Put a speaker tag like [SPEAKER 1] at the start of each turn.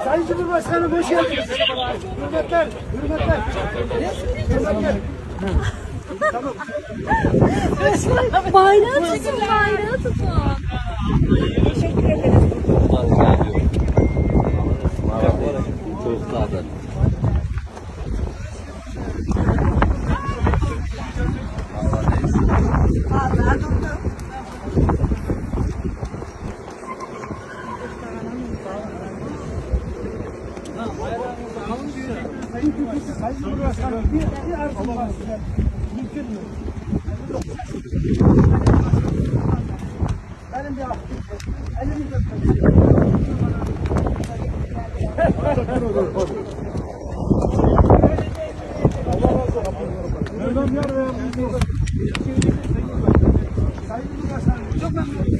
[SPEAKER 1] Sayın Cumhurbaşkanım hoş geldiniz. Hürmetler, hürmetler. Hürmetler. Tamam.
[SPEAKER 2] Bayrağı tutun, bayrağı tutun. Teşekkür ederim.
[SPEAKER 3] Çocuklardan.
[SPEAKER 2] Vallahi tuttum.
[SPEAKER 1] Sayın Cumhurbaşkanım bir arzum var size. Mümkün mü? Benim bir arzum. Elimi götürün. Sayın Cumhurbaşkanım çok memnunum.